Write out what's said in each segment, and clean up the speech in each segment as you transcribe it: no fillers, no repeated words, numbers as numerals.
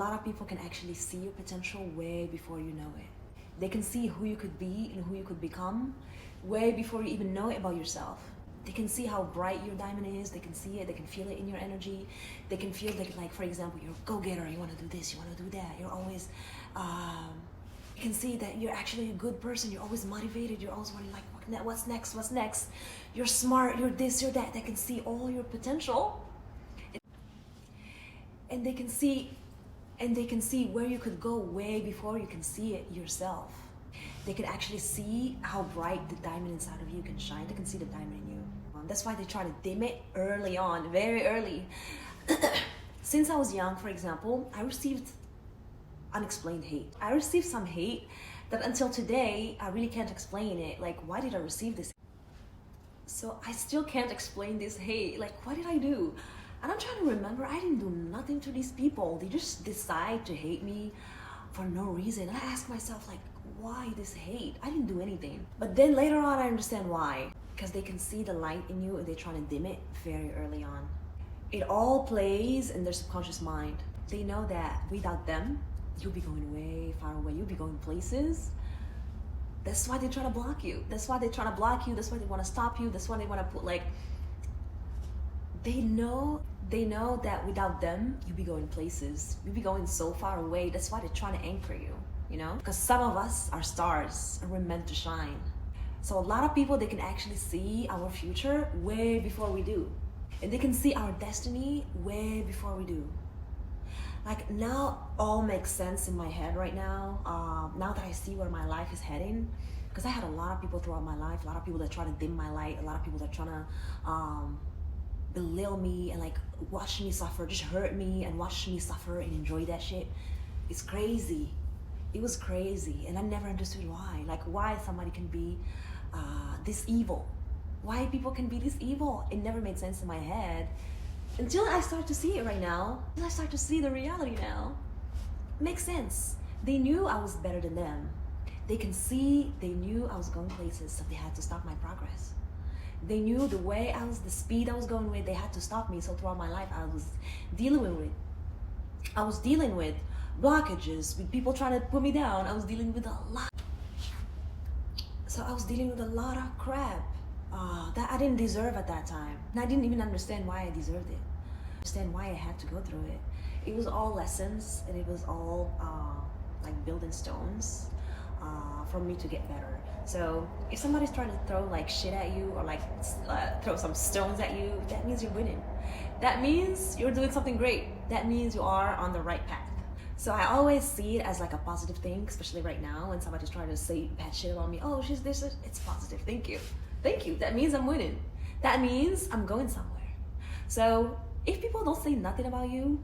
lot of people can actually see your potential way before you know it. They can see who you could be and who you could become way before you even know it about yourself. They can see how bright your diamond is. They can see it. They can feel it in your energy. They can feel like for example, you're a go-getter. You want to do this. You want to do that. You're always, you can see that you're actually a good person. You're always motivated. You're always wondering like, what's next? What's next? You're smart. You're this. You're that. They can see all your potential, and they can see, where you could go way before you can see it yourself. They can actually see how bright the diamond inside of you can shine. They can see the diamond in you. That's why they try to dim it early on, very early. Since I was young, for example, I received unexplained hate. I received some hate that until today, I really can't explain it. Like, why did I receive this? So I still can't explain this hate. Like, what did I do? And I'm trying to remember, I didn't do nothing to these people. They just decide to hate me for no reason. And I ask myself, like, why this hate? I didn't do anything. But then later on, I understand why. Because they can see the light in you and they're trying to dim it very early on. It all plays in their subconscious mind. They know that without them, you'll be going way far away. You'll be going places. That's why they try to block you. That's why they try to block you. That's why they want to stop you. That's why they want to put like, they know that without them, you'll be going places. You'll be going so far away. That's why they're trying to anchor you, you know? Because some of us are stars and we're meant to shine. So a lot of people, they can actually see our future way before we do. And they can see our destiny way before we do. Like now, all makes sense in my head right now. Now that I see where my life is heading, because I had a lot of people throughout my life, a lot of people that try to dim my light, a lot of people that try to belittle me and like watch me suffer, just hurt me and watch me suffer and enjoy that shit. It's crazy. It was crazy, and I never understood why. Like why somebody can be this evil. Why people can be this evil. It never made sense in my head until I start to see it right now. Until I start to see the reality now. Makes sense. They knew I was better than them. They can see, they knew I was going places, so they had to stop my progress. They knew the speed I was going with, they had to stop me. So throughout my life, I was dealing with blockages, with people trying to put me down. I was dealing with a lot. So I was dealing with a lot of crap that I didn't deserve at that time. And I didn't even understand why I deserved it. Understand why I had to go through it. It was all lessons, and it was all like building stones for me to get better. So if somebody's trying to throw like shit at you or like throw some stones at you, that means you're winning. That means you're doing something great. That means you are on the right path. So I always see it as like a positive thing, especially right now when somebody's trying to say bad shit about me. Oh, she's this, it's positive. Thank you. Thank you. That means I'm winning. That means I'm going somewhere. So if people don't say nothing about you,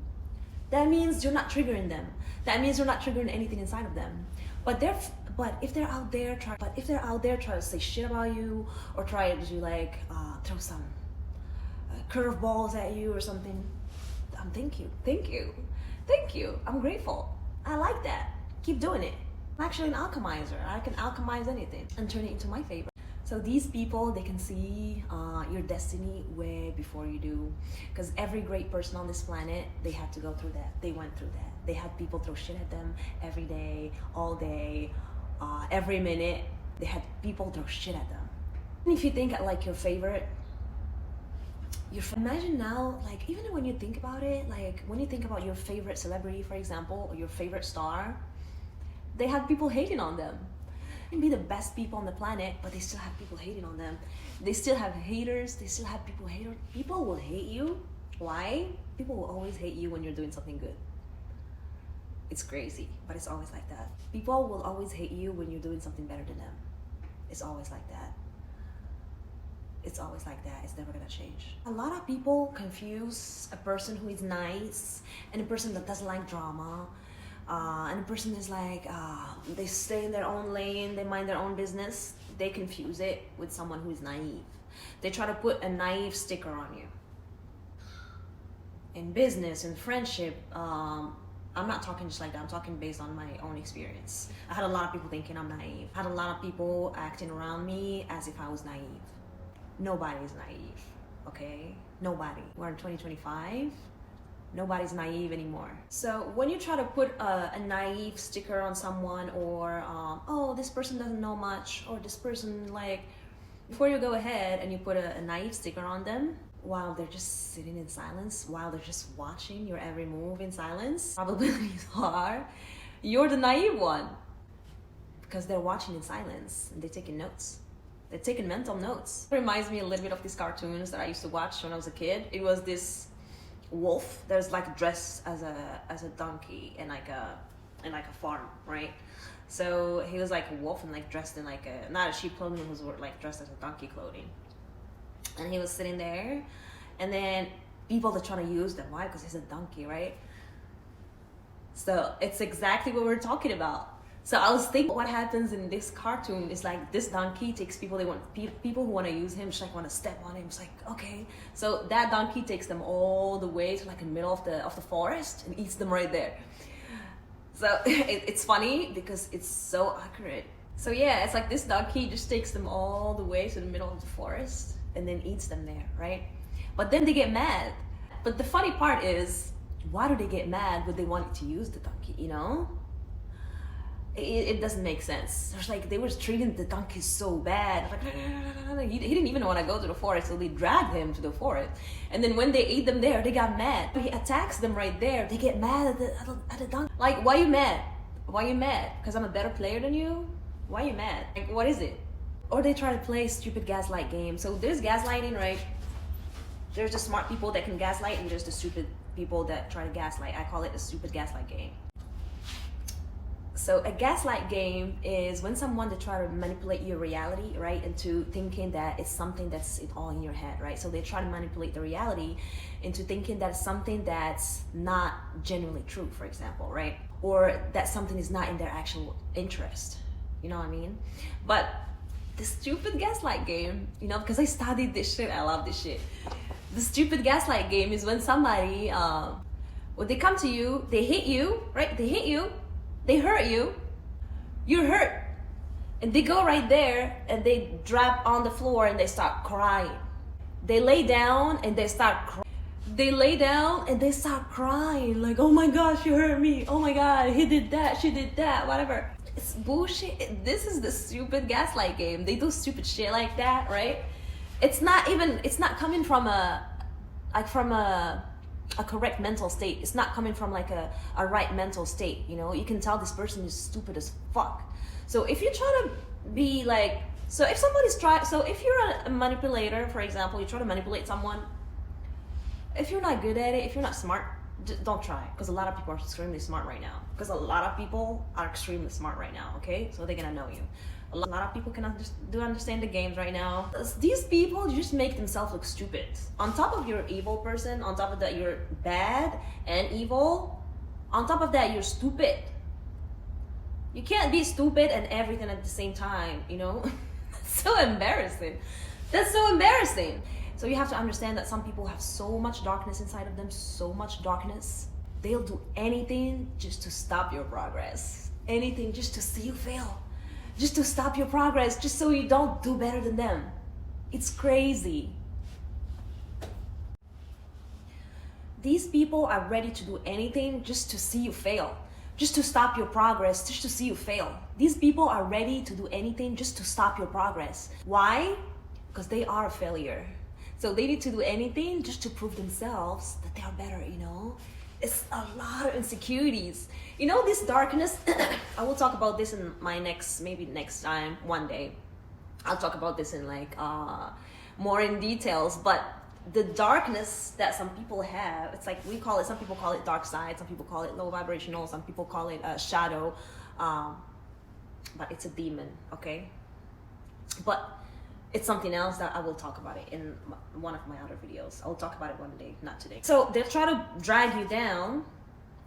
that means you're not triggering them. That means you're not triggering anything inside of them. But if they're out there trying to say shit about you or try to like throw some curveballs at you or something, thank you. I'm grateful. I like that. Keep doing it. I'm actually an alchemizer. I can alchemize anything and turn it into my favor. So these people, they can see your destiny way before you do. Because every great person on this planet, they had to go through that. They went through that. They had people throw shit at them every day, all day, every minute. They had people throw shit at them. And if you think like your favorite, imagine now, like even when you think about it, like when you think about your favorite celebrity, for example, or your favorite star, they have people hating on them. They can be the best people on the planet, but they still have people hating on them. They still have haters. They still have people haters. People will hate you. Why? People will always hate you when you're doing something good. It's crazy, but it's always like that. People will always hate you when you're doing something better than them. It's always like that. It's always like that. It's never gonna change. A lot of people confuse a person who is nice and a person that doesn't like drama. And a person is like, they stay in their own lane, they mind their own business. They confuse it with someone who is naive. They try to put a naive sticker on you. In business, in friendship, I'm not talking just like that. I'm talking based on my own experience. I had a lot of people thinking I'm naive. I had a lot of people acting around me as if I was naive. Nobody is naive, okay? Nobody. We're in 2025. Nobody's naive anymore. So when you try to put a naive sticker on someone, or oh, this person doesn't know much, or this person, like, before you go ahead and you put a naive sticker on them while they're just sitting in silence, while they're just watching your every move in silence, probabilities are you're the naive one, because they're watching in silence and they're taking notes. They're taking mental notes. It reminds me a little bit of these cartoons that I used to watch when I was a kid. It was this wolf that was like dressed as a donkey in like a farm, right? So he was like a wolf and like dressed in like not a sheep clothing, he was like dressed as a donkey clothing. And he was sitting there, and then people are trying to use them. Why? Because he's a donkey, right? So it's exactly what we're talking about. So I was thinking, what happens in this cartoon is like this donkey takes people, people who want to use him, just like want to step on him. It's like, okay. So that donkey takes them all the way to like in the middle of the forest and eats them right there. So it's funny because it's so accurate. So yeah, it's like this donkey just takes them all the way to the middle of the forest and then eats them there, right? But then they get mad. But the funny part is, why do they get mad when they wanted to use the donkey, you know? It doesn't make sense. There's like, they were treating the donkey so bad. Like, he didn't even want to go to the forest, so they dragged him to the forest. And then when they ate them there, they got mad. He attacks them right there. They get mad at the donkey. Like, why you mad? Why you mad? Because I'm a better player than you? Why you mad? Like, what is it? Or they try to play stupid gaslight game. So there's gaslighting, right? There's the smart people that can gaslight, and there's the stupid people that try to gaslight. I call it the stupid gaslight game. So a gaslight game is when someone, they try to manipulate your reality, right, into thinking that it's something that's all in your head, right? So they try to manipulate the reality into thinking that it's something that's not genuinely true, for example, right? Or that something is not in their actual interest. You know what I mean? But the stupid gaslight game, you know, because I studied this shit, I love this shit. The stupid gaslight game is when somebody, when they come to you, they hit you, right? They hit you. They hurt you, you're hurt. And they go right there and they drop on the floor and they start crying. They lay down and they start crying. They lay down and they start crying, like, oh my gosh, you hurt me. Oh my God, he did that, she did that, whatever. It's bullshit. This is the stupid gaslight game. They do stupid shit like that, right? It's not coming from a correct mental state. It's not coming from like a right mental state, you know? You can tell this person is stupid as fuck. So if you try to be like, so if you're a manipulator, for example, you try to manipulate someone, if you're not good at it, if you're not smart, don't try, because a lot of people are extremely smart right now. Because a lot of people are extremely smart right now, okay? So they're gonna know you. A lot of people can understand the games right now. These people just make themselves look stupid. On top of you're an evil person, on top of that you're bad and evil, on top of that you're stupid. You can't be stupid and everything at the same time, you know? So embarrassing. That's so embarrassing. So you have to understand that some people have so much darkness inside of them, so much darkness. They'll do anything just to stop your progress. Anything just to see you fail. Just to stop your progress, just so you don't do better than them. It's crazy. These people are ready to do anything just to see you fail. Just to stop your progress, just to see you fail. These people are ready to do anything just to stop your progress. Why? Because they are a failure. So they need to do anything just to prove themselves that they are better, you know? It's a lot of insecurities. You know, this darkness, I will talk about this in my maybe next time, one day. I'll talk about this in like, more in details, but the darkness that some people have, it's like some people call it dark side, some people call it low vibrational, some people call it shadow, but it's a demon, okay? But it's something else that I will talk about it in one of my other videos. I'll talk about it one day, not today. So they try to drag you down.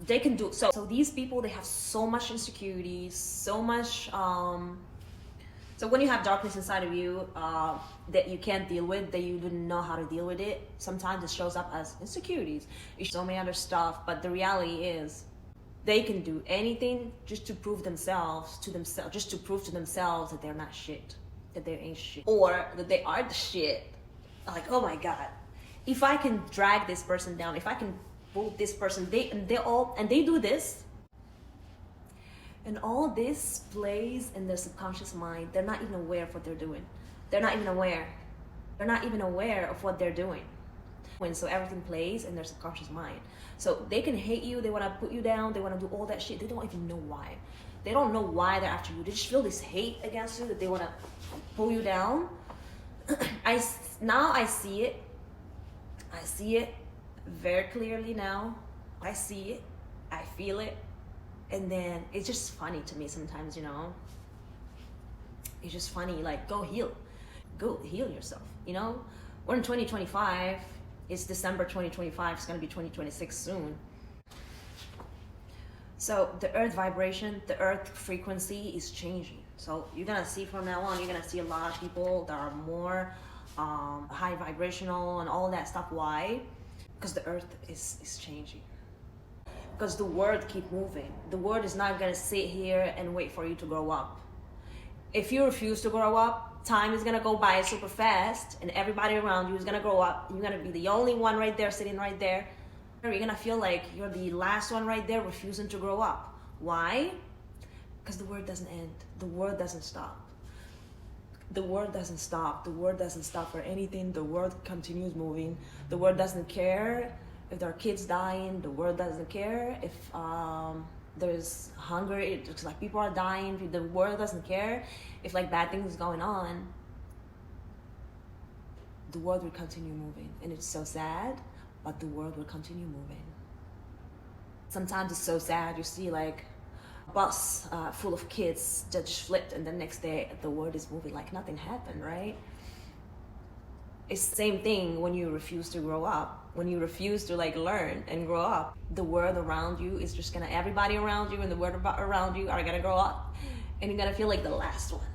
They can do so. So these people, they have so much insecurities, so much. So when you have darkness inside of you that you can't deal with, that you didn't know how to deal with it, sometimes it shows up as insecurities. It's so many other stuff, but the reality is, they can do anything just to prove themselves to themselves, just to prove to themselves that they're not shit. That they ain't shit, or that they are the shit. Like, oh my God, if I can drag this person down, if I can both this person, they do this. And all this plays in their subconscious mind. They're not even aware of what they're doing. They're not even aware. They're not even aware of what they're doing. So everything plays in their subconscious mind. So they can hate you, they want to put you down, they want to do all that shit. They don't even know why. They don't know why they're after you. They just feel this hate against you, that they want to pull you down. Now I see it. I see it very clearly now. I see it. I feel it. And then it's just funny to me sometimes, you know. It's just funny, like, go heal yourself, you know. We're in 2025. It's December 2025. It's gonna be 2026 soon. So the earth vibration, the earth frequency is changing. So you're gonna see from now on, you're gonna see a lot of people that are more high vibrational and all that stuff. Why? Because the earth is changing. Because the world keep moving. The world is not gonna sit here and wait for you to grow up. If you refuse to grow up, time is gonna go by super fast, and everybody around you is gonna grow up. You're gonna be the only one right there, sitting right there. You're gonna feel like you're the last one right there, refusing to grow up. Why? Because the world doesn't end. The world doesn't stop. The world doesn't stop. The world doesn't stop for anything. The world continues moving. The world doesn't care if there are kids dying. The world doesn't care if there's hunger. It looks like people are dying. The world doesn't care if like bad things going on. The world will continue moving, and it's so sad, but the world will continue moving. Sometimes it's so sad. You see like a bus full of kids that just flipped, and the next day the world is moving like nothing happened, right? It's the same thing when you refuse to grow up. When you refuse to like learn and grow up, the world around you is just gonna, everybody around you and the world around you are gonna grow up, and you're gonna feel like the last one.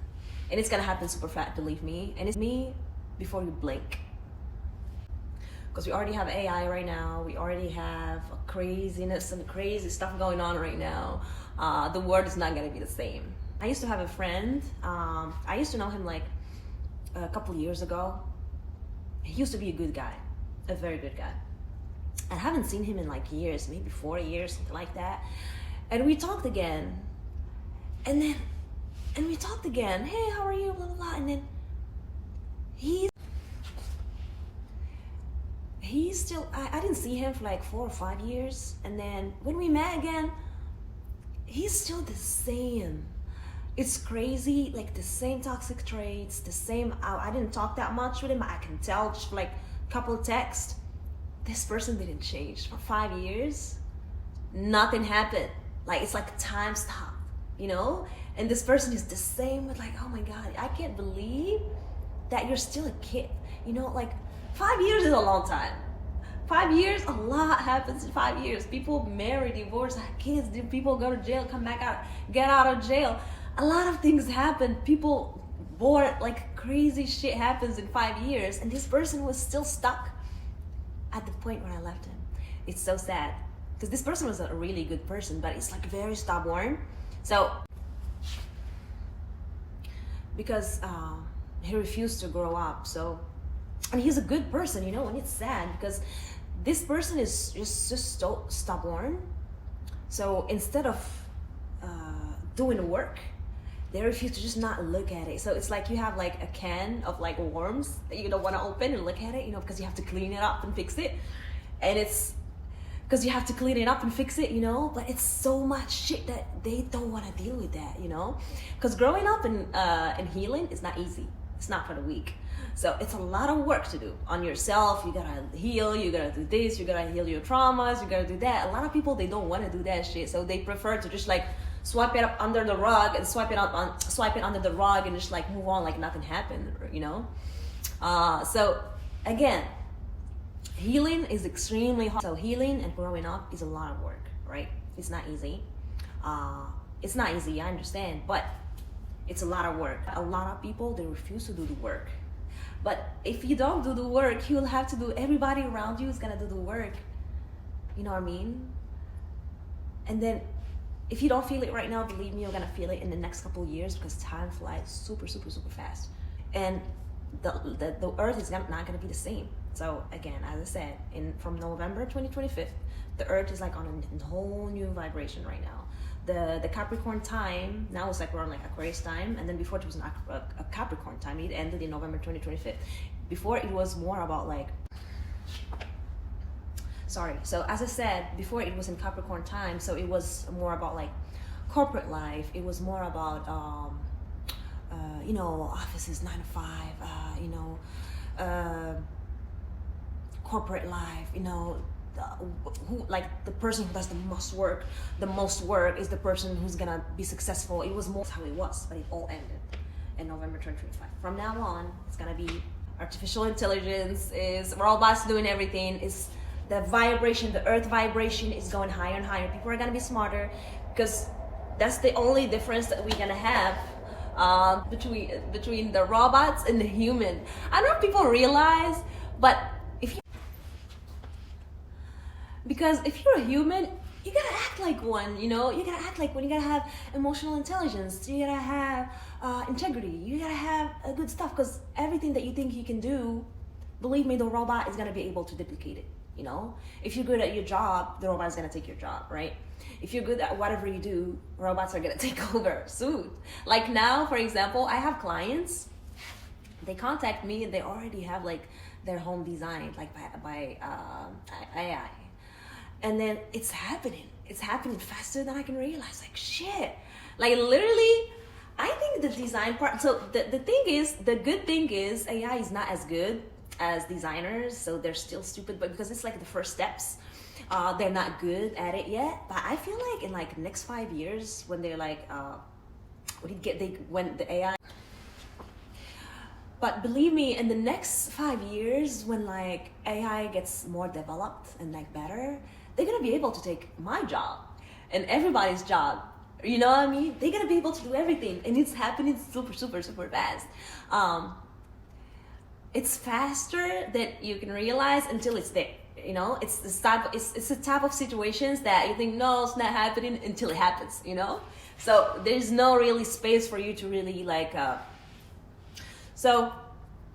And it's gonna happen super fast, believe me. And it's me before you blink. Because we already have AI right now. We already have craziness and crazy stuff going on right now. The world is not gonna be the same. I used to have a friend. I used to know him like a couple years ago. He used to be a good guy, a very good guy. I haven't seen him in like years, maybe 4 years, something like that. And we talked again. And we talked again. Hey, how are you? Blah, blah, blah. And then he's still, I didn't see him for like 4 or 5 years. And then when we met again, he's still the same. It's crazy, like the same toxic traits, the same, I didn't talk that much with him. I can tell just like a couple of texts. This person didn't change for 5 years. Nothing happened. Like, it's like time stopped, you know? And this person is the same with like, oh my God, I can't believe that you're still a kid. You know, like 5 years is a long time. 5 years, a lot happens in 5 years. People marry, divorce, have kids, people go to jail, come back out, get out of jail. A lot of things happen. People born, like crazy shit happens in 5 years, and this person was still stuck at the point where I left him. It's so sad, because this person was a really good person, but it's like very stubborn. So, because he refused to grow up. So, and he's a good person, you know, and it's sad because this person is just so stubborn. So instead of doing the work, they refuse to just not look at it. So it's like you have like a can of like worms that you don't want to open and look at it, you know, because you have to clean it up and fix it. And it's because you have to clean it up and fix it, you know, but it's so much shit that they don't want to deal with that, you know, because growing up and healing is not easy. It's not for the weak. So it's a lot of work to do on yourself. You gotta heal, you gotta do this, you gotta heal your traumas, you gotta do that. A lot of people, they don't want to do that shit. So they prefer to just like swipe it up under the rug and swipe it under the rug and just like move on like nothing happened, you know? So again, healing is extremely hard. So healing and growing up is a lot of work, right? It's not easy. It's not easy, I understand, but it's a lot of work. A lot of people, they refuse to do the work. But if you don't do the work, you'll have to do, everybody around you is gonna do the work. You know what I mean? And then if you don't feel it right now, believe me, you're gonna feel it in the next couple of years, because time flies super, super, super fast. And the earth is not gonna be the same. So again, as I said, from November 2025, the Earth is like on a whole new vibration right now. The Capricorn time now is like we're on like Aquarius time, and then before it was a Capricorn time. It ended in November 2025. Before it was more about like, sorry. So as I said before, it was in Capricorn time, so it was more about like corporate life. It was more about offices 9 to 5. Corporate life. Who like the person who does the most work is the person who's gonna be successful. It was more how it was, but it all ended in November 2025. From now on, it's gonna be artificial intelligence, is robots doing everything, is the vibration, the earth vibration is going higher and higher. People are gonna be smarter, because that's the only difference that we're gonna have between the robots and the human. I don't know if people realize, but because if you're a human, you gotta act like one, you gotta act like one. You gotta have emotional intelligence, you gotta have integrity, you gotta have good stuff, because everything that you think you can do, believe me, the robot is gonna be able to duplicate it. If you're good at your job, the robot is gonna take your job, right? If you're good at whatever you do, robots are gonna take over soon. Like now, for example, I have clients, they contact me and they already have like their home designed like by AI. And then it's happening faster than I can realize. Like shit, like literally, I think the design part. So the good thing is AI is not as good as designers, so they're still stupid. But because it's like the first steps, they're not good at it yet. But I feel like in like next 5 years, when they're like, when the AI. But believe me, in the next 5 years, when like AI gets more developed and like better, they're gonna be able to take my job and everybody's job. You know what I mean? They're gonna be able to do everything, and it's happening super, super, super fast. It's faster than you can realize until it's there. It's the type of situations that you think, no, it's not happening until it happens. So there's no really space for you to really like. So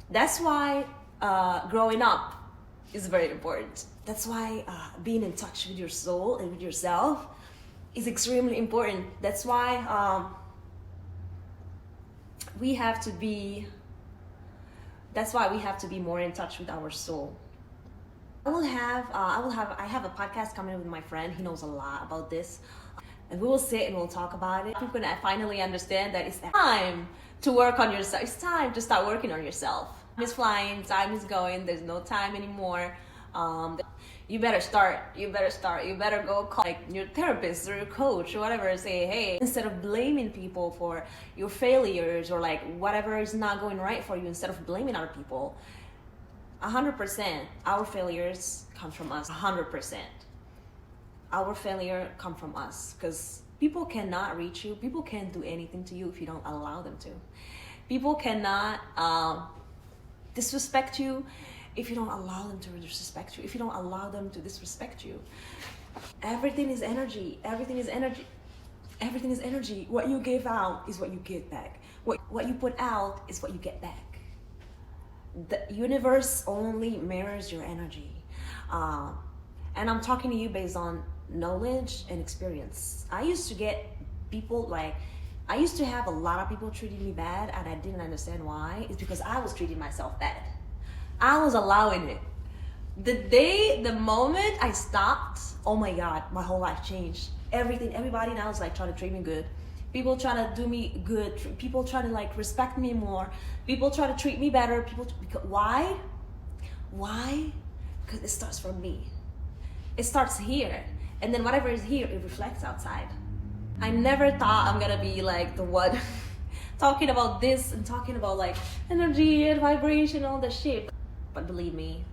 that's why growing up is very important. That's why being in touch with your soul and with yourself is extremely important. That's why we have to be more in touch with our soul. I have a podcast coming with my friend. He knows a lot about this, and we will sit and we'll talk about it. People can finally understand that it's time to work on yourself. It's time to start working on yourself. Time is flying, time is going, there's no time anymore. You better start. You better go call like your therapist or your coach or whatever. Say, hey, instead of blaming people for your failures or like whatever is not going right for you, instead of blaming other people, 100% our failures come from us. 100% our failure come from us, because people cannot reach you. People can't do anything to you if you don't allow them to. People cannot disrespect you if you don't allow them to disrespect you, if you don't allow them to disrespect you. Everything is energy. Everything is energy. Everything is energy. What you give out is what you get back. What you put out is what you get back. The universe only mirrors your energy. And I'm talking to you based on knowledge and experience. I used to have a lot of people treating me bad, and I didn't understand why. It's because I was treating myself bad. I was allowing it. The moment I stopped, oh my God, my whole life changed. Everybody now is like trying to treat me good. People trying to do me good. People trying to like respect me more. People try to treat me better. Why? Because it starts from me. It starts here. And then whatever is here, it reflects outside. I never thought I'm gonna be like the one talking about this and talking about like energy and vibration, all that shit. But believe me,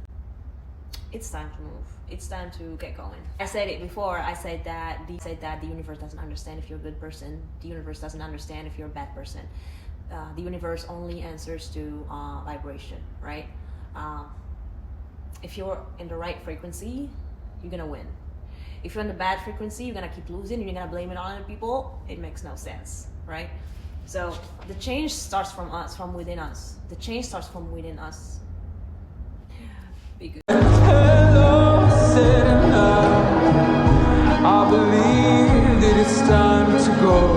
it's time to move. It's time to get going. I said it before. I said that the universe doesn't understand if you're a good person. The universe doesn't understand if you're a bad person. The universe only answers to vibration, right? If you're in the right frequency, you're gonna win. If you're in the bad frequency, you're gonna keep losing and you're gonna blame it on other people. It makes no sense, right? So the change starts from us, from within us. The change starts from within us. be good. Hello, said I believe that it's time to go.